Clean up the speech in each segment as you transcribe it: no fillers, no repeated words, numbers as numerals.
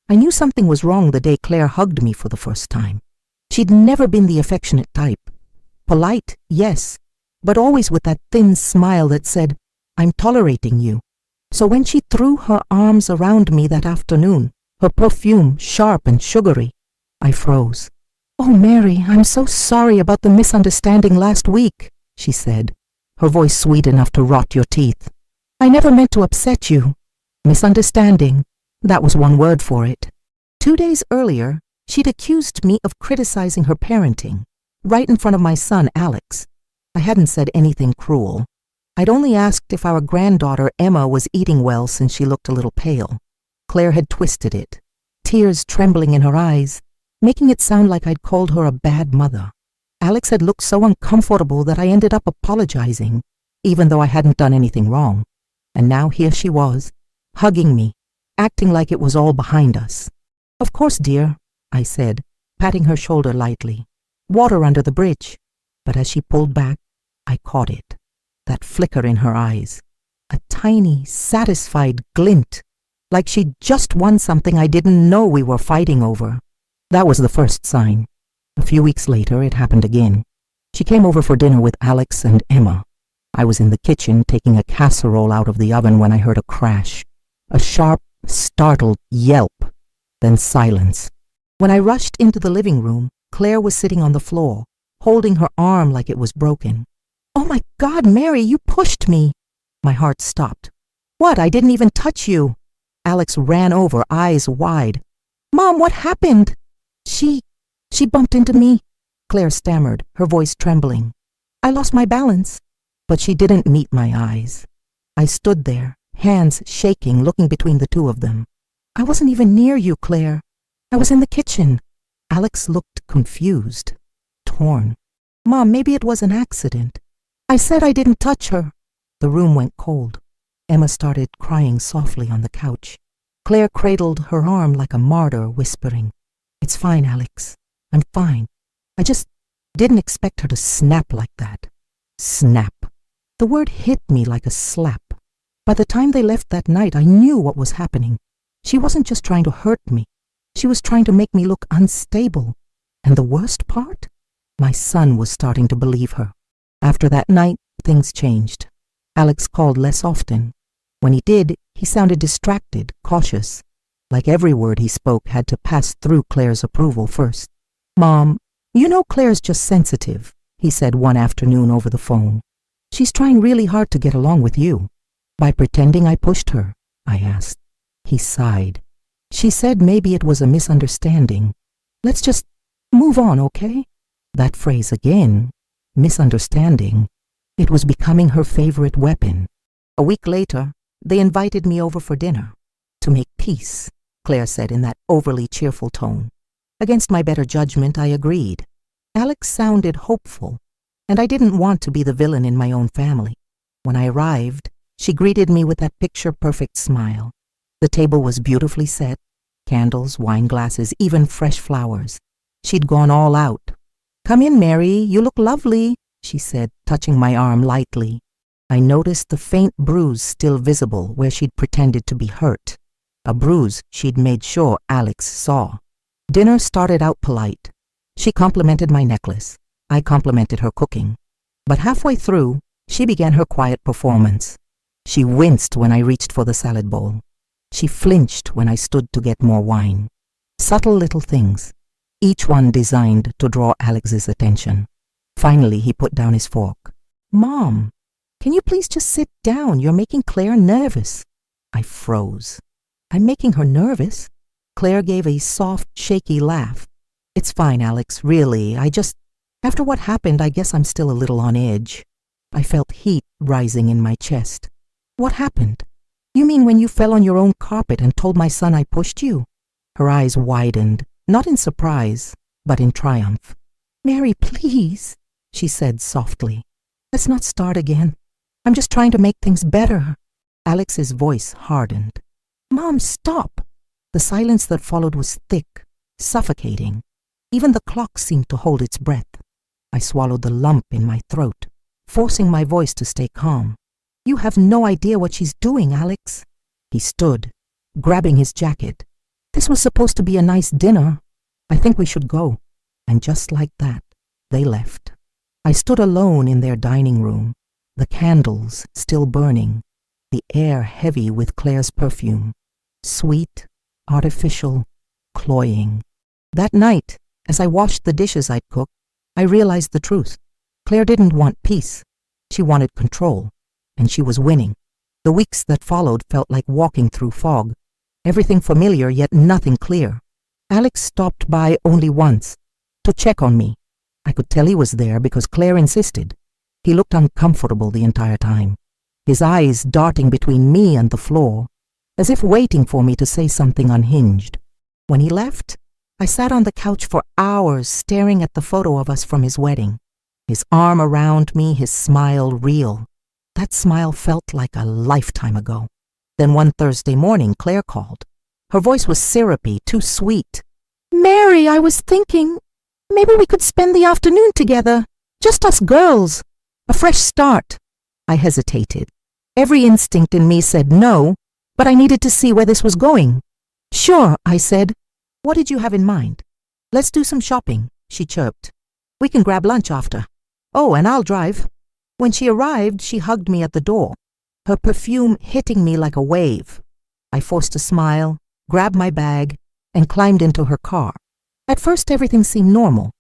I knew something was wrong the day Claire hugged me for the first time. She'd never been the affectionate type. Polite, yes, but always with that thin smile that said, "I'm tolerating you." So when she threw her arms around me that afternoon, her perfume sharp and sugary, I froze. "Oh, Mary, I'm so sorry about the misunderstanding last week," she said, her voice sweet enough to rot your teeth. "I never meant to upset you." Misunderstanding, that was one word for it. 2 days earlier, she'd accused me of criticizing her parenting, right in front of my son, Alex. I hadn't said anything cruel. I'd only asked if our granddaughter, Emma, was eating well since she looked a little pale. Claire had twisted it, tears trembling in her eyes, making it sound like I'd called her a bad mother. Alex had looked so uncomfortable that I ended up apologizing, even though I hadn't done anything wrong. And now here she was, hugging me, acting like it was all behind us. "Of course, dear," I said, patting her shoulder lightly. "Water under the bridge." But as she pulled back, I caught it, that flicker in her eyes, a tiny, satisfied glint, like she'd just won something I didn't know we were fighting over. That was the first sign. A few weeks later, it happened again. She came over for dinner with Alex and Emma. I was in the kitchen taking a casserole out of the oven when I heard a crash, a sharp, startled yelp, then silence. When I rushed into the living room, Claire was sitting on the floor, holding her arm like it was broken. "Oh my God, Mary, you pushed me!" My heart stopped. "What? I didn't even touch you." Alex ran over, eyes wide. "Mom, what happened?" She bumped into me," Claire stammered, her voice trembling. "I lost my balance." But she didn't meet my eyes. I stood there, hands shaking, looking between the two of them. "I wasn't even near you, Claire. I was in the kitchen." Alex looked confused, torn. "Mom, maybe it was an accident. I said I didn't touch her." The room went cold. Emma started crying softly on the couch. Claire cradled her arm like a martyr, whispering, "It's fine, Alex. I'm fine. I just didn't expect her to snap like that." Snap. The word hit me like a slap. By the time they left that night, I knew what was happening. She wasn't just trying to hurt me. She was trying to make me look unstable. And the worst part? My son was starting to believe her. After that night, things changed. Alex called less often. When he did, he sounded distracted, cautious, like every word he spoke had to pass through Claire's approval first. "Mom, you know Claire's just sensitive," he said one afternoon over the phone. "She's trying really hard to get along with you." "By pretending I pushed her?" I asked. He sighed. "She said maybe it was a misunderstanding. Let's just move on, okay?" That phrase again, misunderstanding, it was becoming her favorite weapon. A week later, they invited me over for dinner. "To make peace," Claire said in that overly cheerful tone. Against my better judgment, I agreed. Alex sounded hopeful, and I didn't want to be the villain in my own family. When I arrived, she greeted me with that picture-perfect smile. The table was beautifully set, candles, wine glasses, even fresh flowers. She'd gone all out. "Come in, Mary, you look lovely," she said, touching my arm lightly. I noticed the faint bruise still visible where she'd pretended to be hurt, a bruise she'd made sure Alex saw. Dinner started out polite. She complimented my necklace. I complimented her cooking. But halfway through, she began her quiet performance. She winced when I reached for the salad bowl. She flinched when I stood to get more wine. Subtle little things, each one designed to draw Alex's attention. Finally, he put down his fork. "Mom, can you please just sit down? You're making Claire nervous." I froze. "I'm making her nervous?" Claire gave a soft, shaky laugh. "It's fine, Alex, really. After what happened, I guess I'm still a little on edge." I felt heat rising in my chest. "What happened? You mean when you fell on your own carpet and told my son I pushed you?" Her eyes widened, not in surprise, but in triumph. "Mary, please," she said softly. "Let's not start again. I'm just trying to make things better." Alex's voice hardened. "Mom, stop." The silence that followed was thick, suffocating. Even the clock seemed to hold its breath. I swallowed the lump in my throat, forcing my voice to stay calm. "You have no idea what she's doing, Alex." He stood, grabbing his jacket. This was supposed to be a nice dinner. I think we should go. And just like that, they left. I stood alone in their dining room, the candles still burning, the air heavy with Claire's perfume, sweet, artificial, cloying. That night, as I washed the dishes I'd cooked, I realized the truth. Claire didn't want peace. She wanted control, and she was winning. The weeks that followed felt like walking through fog. Everything familiar, yet nothing clear. Alex stopped by only once, to check on me. I could tell he was there because Claire insisted. He looked uncomfortable the entire time, his eyes darting between me and the floor, as if waiting for me to say something unhinged. When he left, I sat on the couch for hours staring at the photo of us from his wedding. His arm around me, his smile real. That smile felt like a lifetime ago. Then one Thursday morning, Claire called. Her voice was syrupy, too sweet. "Mary, I was thinking, maybe we could spend the afternoon together. Just us girls. A fresh start." I hesitated. Every instinct in me said no, but I needed to see where this was going. "Sure," I said. "What did you have in mind?" "Let's do some shopping," she chirped. "We can grab lunch after. Oh, and I'll drive." When she arrived, she hugged me at the door, her perfume hitting me like a wave. I forced a smile, grabbed my bag, and climbed into her car. At first, everything seemed normal.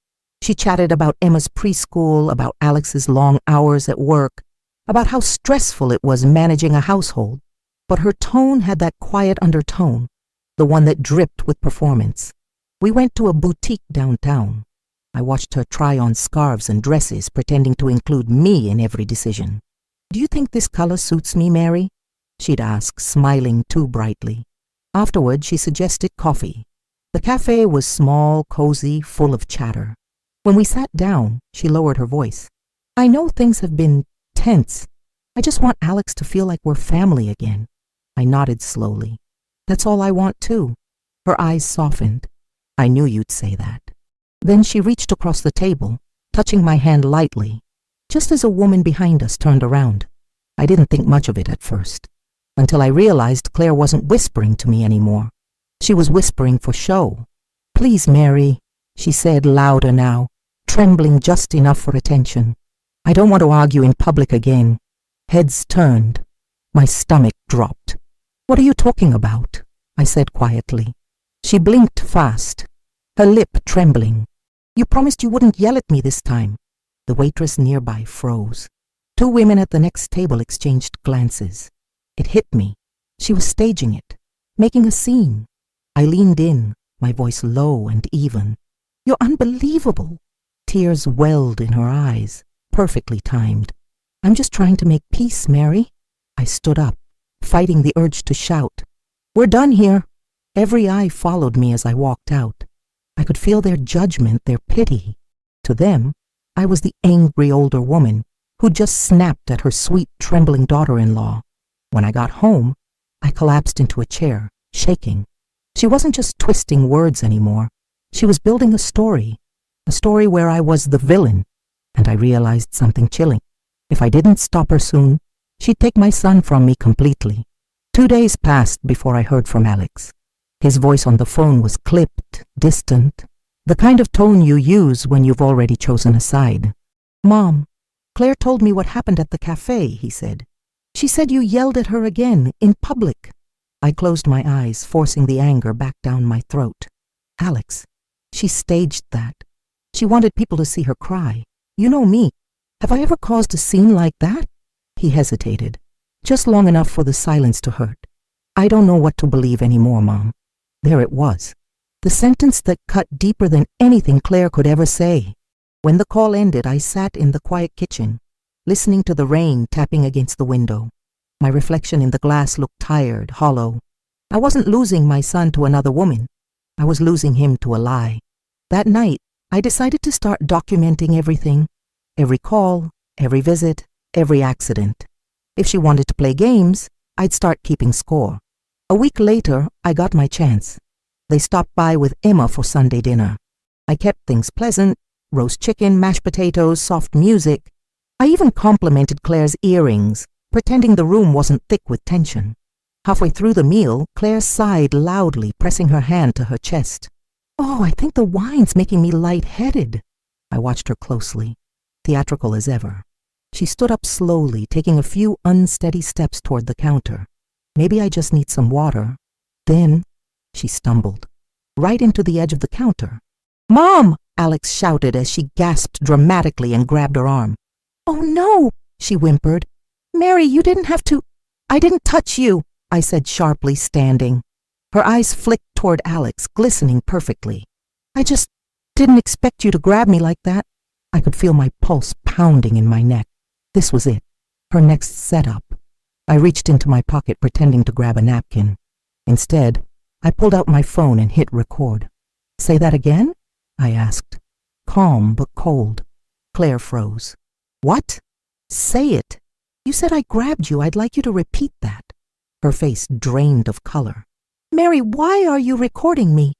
She chatted about Emma's preschool, about Alex's long hours at work, about how stressful it was managing a household. But her tone had that quiet undertone, the one that dripped with performance. We went to a boutique downtown. I watched her try on scarves and dresses, pretending to include me in every decision. "Do you think this color suits me, Mary?" she'd ask, smiling too brightly. Afterward, she suggested coffee. The cafe was small, cozy, full of chatter. When we sat down, she lowered her voice. "I know things have been tense. I just want Alex to feel like we're family again." I nodded slowly. "That's all I want too." Her eyes softened. "I knew you'd say that." Then she reached across the table, touching my hand lightly, just as a woman behind us turned around. I didn't think much of it at first, until I realized Claire wasn't whispering to me anymore. She was whispering for show. "Please, Mary," she said louder now, trembling just enough for attention. "I don't want to argue in public again." Heads turned. My stomach dropped. "What are you talking about?" I said quietly. She blinked fast, her lip trembling. "You promised you wouldn't yell at me this time." The waitress nearby froze. Two women at the next table exchanged glances. It hit me. She was staging it, making a scene. I leaned in, my voice low and even. "You're unbelievable." Tears welled in her eyes, perfectly timed. "I'm just trying to make peace, Mary." I stood up, fighting the urge to shout. "We're done here." Every eye followed me as I walked out. I could feel their judgment, their pity. To them, I was the angry older woman who just snapped at her sweet, trembling daughter-in-law. When I got home, I collapsed into a chair, shaking. She wasn't just twisting words anymore. She was building a story where I was the villain, and I realized something chilling. If I didn't stop her soon, she'd take my son from me completely. 2 days passed before I heard from Alex. His voice on the phone was clipped, distant, the kind of tone you use when you've already chosen a side. "Mom, Claire told me what happened at the cafe," he said. "She said you yelled at her again, in public." I closed my eyes, forcing the anger back down my throat. "Alex, she staged that. She wanted people to see her cry. You know me. Have I ever caused a scene like that?" He hesitated, just long enough for the silence to hurt. "I don't know what to believe anymore, Mom." There it was, the sentence that cut deeper than anything Claire could ever say. When the call ended, I sat in the quiet kitchen, listening to the rain tapping against the window. My reflection in the glass looked tired, hollow. I wasn't losing my son to another woman. I was losing him to a lie. That night, I decided to start documenting everything. Every call, every visit, every accident. If she wanted to play games, I'd start keeping score. A week later, I got my chance. They stopped by with Emma for Sunday dinner. I kept things pleasant, roast chicken, mashed potatoes, soft music. I even complimented Claire's earrings, pretending the room wasn't thick with tension. Halfway through the meal, Claire sighed loudly, pressing her hand to her chest. "Oh, I think the wine's making me lightheaded." I watched her closely, theatrical as ever. She stood up slowly, taking a few unsteady steps toward the counter. "Maybe I just need some water." Then she stumbled right into the edge of the counter. "Mom!" Alex shouted as she gasped dramatically and grabbed her arm. "Oh no!" she whimpered. "Mary, you didn't have to. I didn't touch you," I said sharply, standing. Her eyes flicked toward Alex, glistening perfectly. "I just didn't expect you to grab me like that." I could feel my pulse pounding in my neck. This was it, her next setup. I reached into my pocket, pretending to grab a napkin. Instead, I pulled out my phone and hit record. "Say that again?" I asked. Calm but cold. Claire froze. "What?" "Say it. You said I grabbed you. I'd like you to repeat that." Her face drained of color. "Mary, why are you recording me?"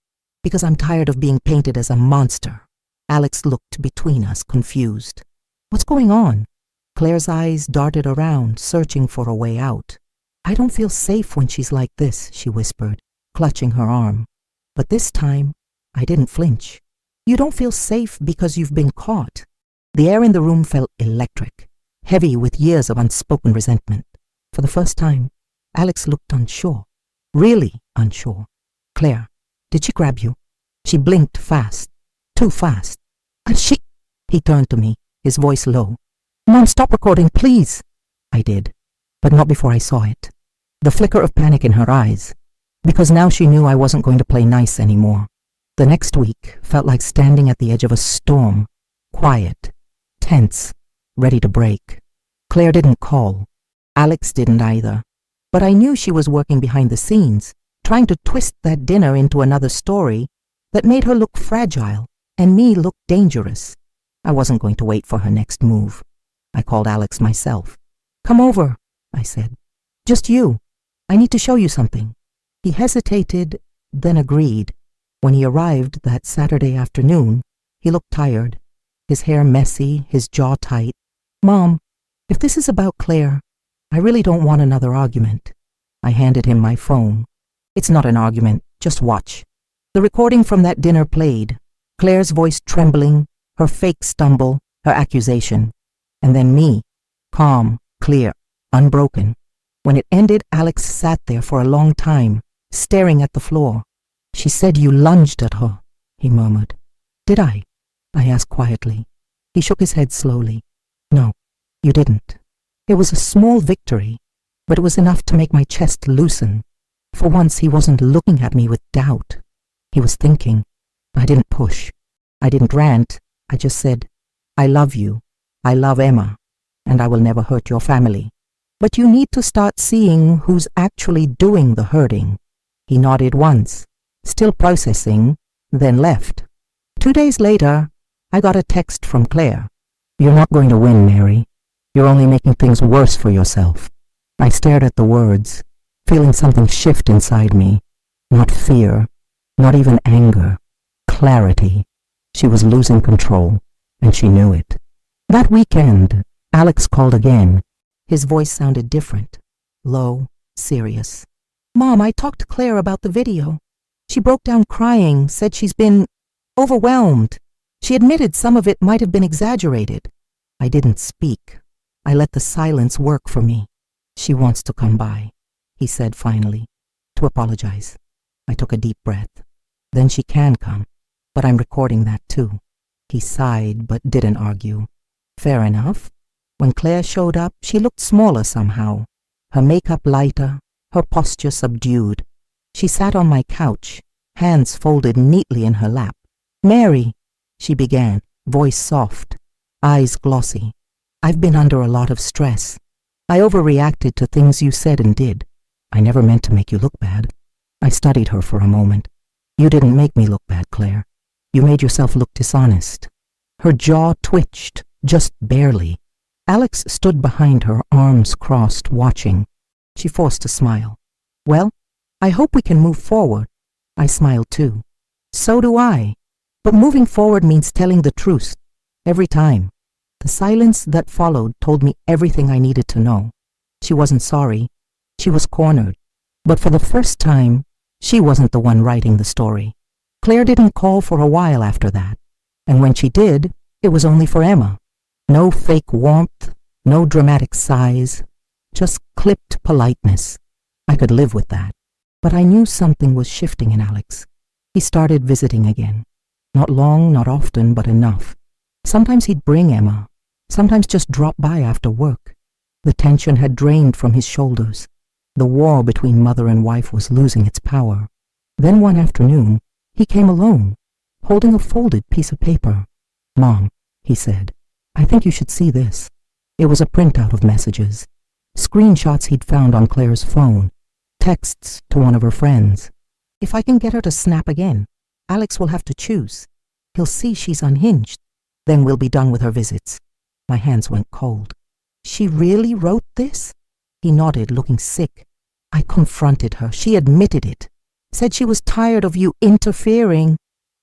"Because I'm tired of being painted as a monster." Alex looked between us, confused. "What's going on?" Claire's eyes darted around, searching for a way out. "I don't feel safe when she's like this," she whispered, clutching her arm. But this time, I didn't flinch. "You don't feel safe because you've been caught." The air in the room felt electric, heavy with years of unspoken resentment. For the first time, Alex looked unsure, really unsure. "Claire, did she grab you?" She blinked fast, too fast. "She—" He turned to me, his voice low. "Mom, stop recording, please." I did, but not before I saw it. The flicker of panic in her eyes, because now she knew I wasn't going to play nice anymore. The next week felt like standing at the edge of a storm, quiet, tense, ready to break. Claire didn't call. Alex didn't either. But I knew she was working behind the scenes, trying to twist that dinner into another story that made her look fragile and me look dangerous. I wasn't going to wait for her next move. I called Alex myself. "Come over," I said. "Just you. I need to show you something." He hesitated, then agreed. When he arrived that Saturday afternoon, he looked tired, his hair messy, his jaw tight. "Mom, if this is about Claire, I really don't want another argument." I handed him my phone. "It's not an argument, just watch." The recording from that dinner played, Claire's voice trembling, her fake stumble, her accusation. And then me, calm, clear, unbroken. When it ended, Alex sat there for a long time, staring at the floor. "She said you lunged at her," he murmured. "Did I?" I asked quietly. He shook his head slowly. "No, you didn't." It was a small victory, but it was enough to make my chest loosen. For once, he wasn't looking at me with doubt. He was thinking. I didn't push. I didn't rant. I just said, "I love you. I love Emma, and I will never hurt your family. But you need to start seeing who's actually doing the hurting." He nodded once, still processing, then left. 2 days later, I got a text from Claire. "You're not going to win, Mary. You're only making things worse for yourself." I stared at the words, feeling something shift inside me. Not fear, not even anger. Clarity. She was losing control, and she knew it. That weekend, Alex called again. His voice sounded different, low, serious. "Mom, I talked to Claire about the video. She broke down crying, said she's been overwhelmed. She admitted some of it might have been exaggerated." I didn't speak. I let the silence work for me. "She wants to come by," he said finally, "to apologize." I took a deep breath. "Then she can come, but I'm recording that too." He sighed but didn't argue. Fair enough. When Claire showed up, she looked smaller somehow, her makeup lighter, her posture subdued. She sat on my couch, hands folded neatly in her lap. "Mary," she began, voice soft, eyes glossy. "I've been under a lot of stress. I overreacted to things you said and did. I never meant to make you look bad." I studied her for a moment. "You didn't make me look bad, Claire. You made yourself look dishonest." Her jaw twitched, just barely. Alex stood behind her, arms crossed, watching. She forced a smile. "Well, I hope we can move forward." I smiled too. "So do I. But moving forward means telling the truth. Every time." The silence that followed told me everything I needed to know. She wasn't sorry. She was cornered. But for the first time, she wasn't the one writing the story. Claire didn't call for a while after that, and when she did, it was only for Emma. No fake warmth, no dramatic sighs, just clipped politeness. I could live with that. But I knew something was shifting in Alex. He started visiting again. Not long, not often, but enough. Sometimes he'd bring Emma, sometimes just drop by after work. The tension had drained from his shoulders. The war between mother and wife was losing its power. Then one afternoon, he came alone, holding a folded piece of paper. "Mom," he said, "I think you should see this." It was a printout of messages, screenshots he'd found on Claire's phone, texts to one of her friends. "If I can get her to snap again, Alex will have to choose. He'll see she's unhinged. Then we'll be done with her visits." My hands went cold. "She really wrote this?" He nodded, looking sick. I confronted her. She admitted it. Said she was tired of you interfering.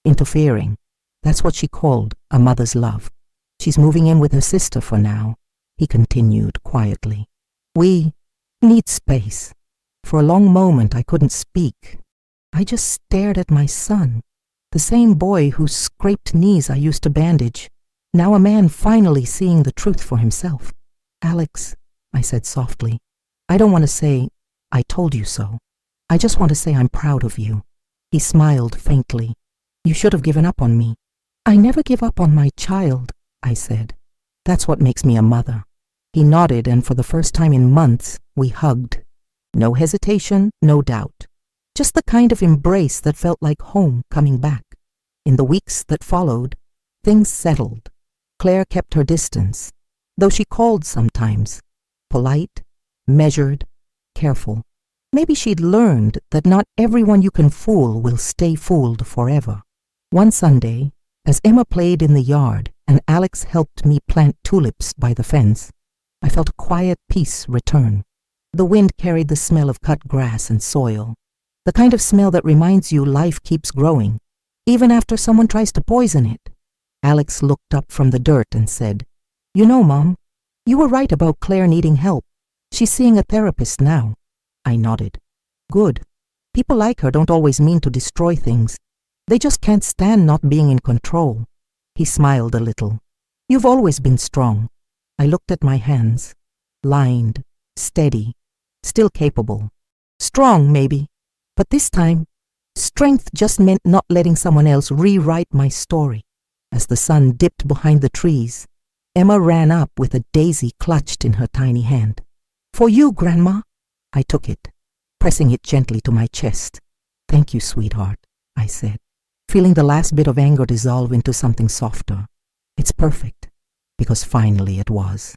Interfering. That's what she called a mother's love. "She's moving in with her sister for now," he continued quietly. "We need space." For a long moment I couldn't speak. I just stared at my son, the same boy whose scraped knees I used to bandage, now a man finally seeing the truth for himself. "Alex," I said softly, "I don't want to say, 'I told you so.' I just want to say I'm proud of you." He smiled faintly. "You should have given up on me." "I never give up on my child," I said. "That's what makes me a mother." He nodded, and for the first time in months, we hugged. No hesitation, no doubt. Just the kind of embrace that felt like home coming back. In the weeks that followed, things settled. Claire kept her distance, though she called sometimes. Polite, measured, careful. Maybe she'd learned that not everyone you can fool will stay fooled forever. One Sunday, as Emma played in the yard and Alex helped me plant tulips by the fence, I felt a quiet peace return. The wind carried the smell of cut grass and soil, the kind of smell that reminds you life keeps growing, even after someone tries to poison it. Alex looked up from the dirt and said, "You know, Mom, you were right about Claire needing help. She's seeing a therapist now." I nodded. "Good. People like her don't always mean to destroy things. They just can't stand not being in control." He smiled a little. "You've always been strong." I looked at my hands, lined, steady, still capable. Strong, maybe, but this time, strength just meant not letting someone else rewrite my story. As the sun dipped behind the trees, Emma ran up with a daisy clutched in her tiny hand. "For you, Grandma." I took it, pressing it gently to my chest. "Thank you, sweetheart," I said, feeling the last bit of anger dissolve into something softer. It's perfect, because finally it was.